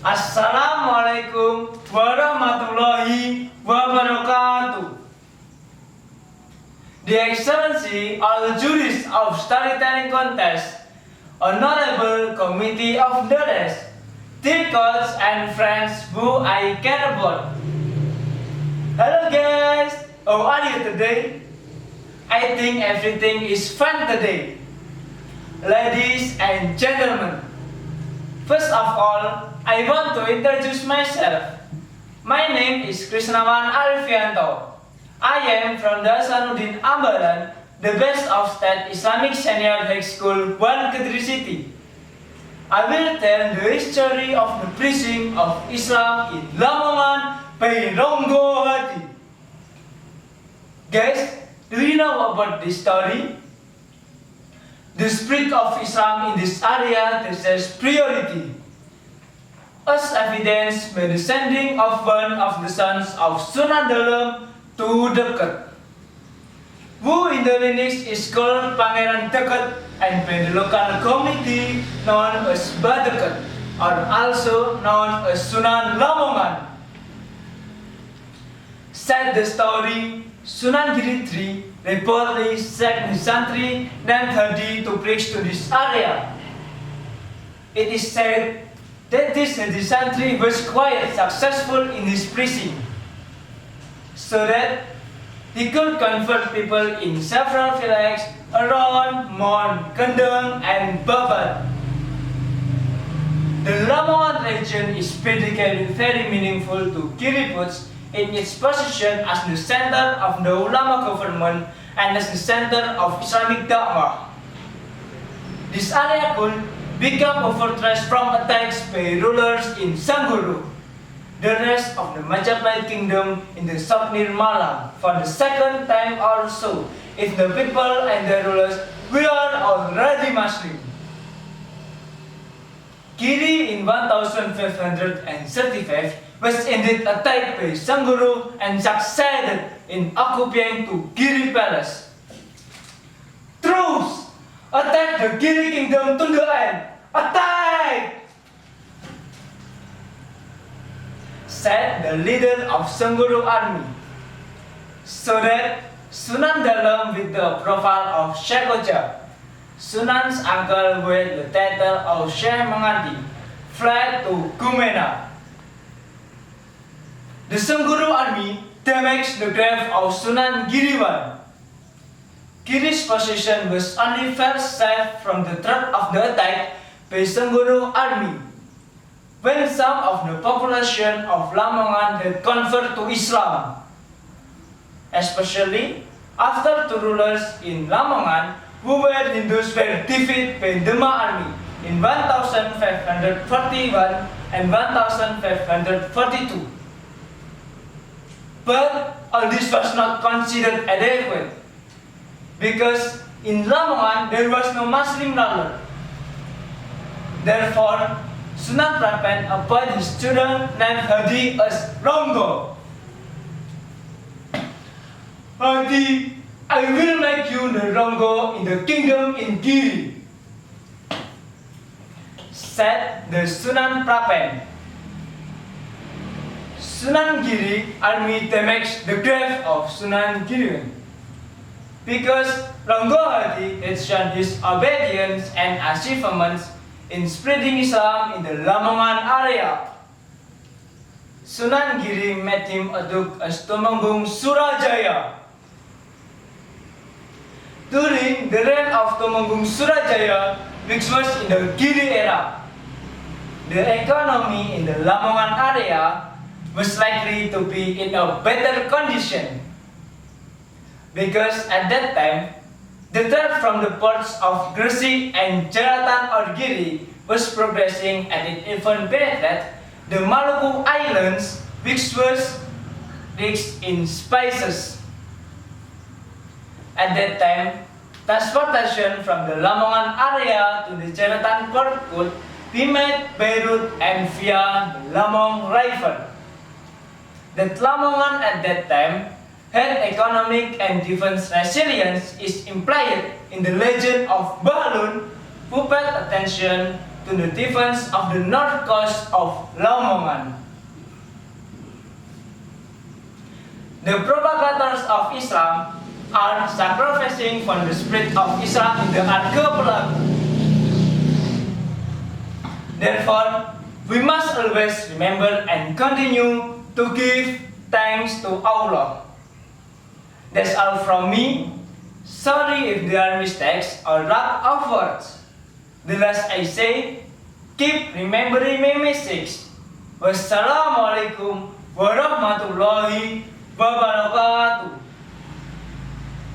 Assalamualaikum warahmatullahi wabarakatuh. The Excellency, all judges of storytelling contest, Honorable Committee of Judges, dear colleagues and friends who I care about. Hello guys, how are you today? I think everything is fun today. Ladies and gentlemen, first of all, I want to introduce myself. My name is Krisnawan Arifianto. I am from the Hasanuddin Ambaran, the best of state Islamic Senior High School, 1 Kediri City. I will tell the history of the preaching of Islam in Lamongan by Ronggohadi. Guys, do you know about this story? The spirit of Islam in this area deserves priority, as evidenced by the sending of one of the sons of Sunan Dalem to Deket, who in the lineage is called Pangeran Deket and by the local community known as Mbah Deket, or also known as Sunan Lamongan. Said the story, Sunan Giri III reportedly sent his santri named Hadi to preach to this area. It is said that this Hadi santri was quite successful in his preaching, so that he could convert people in several villages around Mon, Kendeng, and Babat. The Lamongan region is particularly very meaningful to Giri in its position as the center of the Ulama Government and as the center of Islamic Da'wah. This area could become a fortress from attacks by rulers in Sengguruh, the rest of the Majapahit kingdom in the south near Malang, for the second time or so, if the people and the rulers were already Muslim. Giri in 1535 was indeed attacked by Sengguruh and succeeded in occupying to Giri Palace. Troops, attack the Giri kingdom to the end! Attack! Said the leader of Sengguruh army. So that Sunan Dalem, with the profile of Sheikh Oja, Sunan's uncle with the title of Sheikh Mangadi, fled to Gumena. The Sengguruh army damaged the grave of Sunan Giriwan. Giri's position was only first saved from the threat of the attack by Sengguruh army, when some of the population of Lamongan had converted to Islam, especially after the rulers in Lamongan who were Hindus were defeated by the army in 1541 and 1542. But all this was not considered adequate, because in Lamongan there was no Muslim ruler. Therefore, Sunan Prapen appointed his student named Hadi as Ronggo. Hadi, I will make you the Ronggo in the kingdom in Giri, said the Sunan Prapen. Sunan Giri army damaged the grave of Sunan Giriwan, because Ronggohadi had shown his obedience and achievements in spreading Islam in the Lamongan area. Sunan Giri made him a duke as Tumenggung Surajaya. During the reign of Tumenggung Surajaya, which was in the Giri era, the economy in the Lamongan area was likely to be in a better condition, because at that time, the trade from the ports of Gresik and Jaratan or Giri was progressing, and it even penetrated the Maluku Islands, which was rich in spices. At that time, transportation from the Lamongan area to the Jaratan port could be made by road and via the Lamong River. That Lamongan at that time had economic and defense resilience is implied in the legend of Mbah Alun, who paid attention to to the defense of the north coast of Lamongan. The propagators of Islam are sacrificing for the spirit of Islam in the archipelago. Therefore, we must always remember and continue to give thanks to Allah. That's all from me. Sorry if there are mistakes or lack of words. The last I say, keep remembering my message. Wassalamualaikum warahmatullahi wabarakatuh.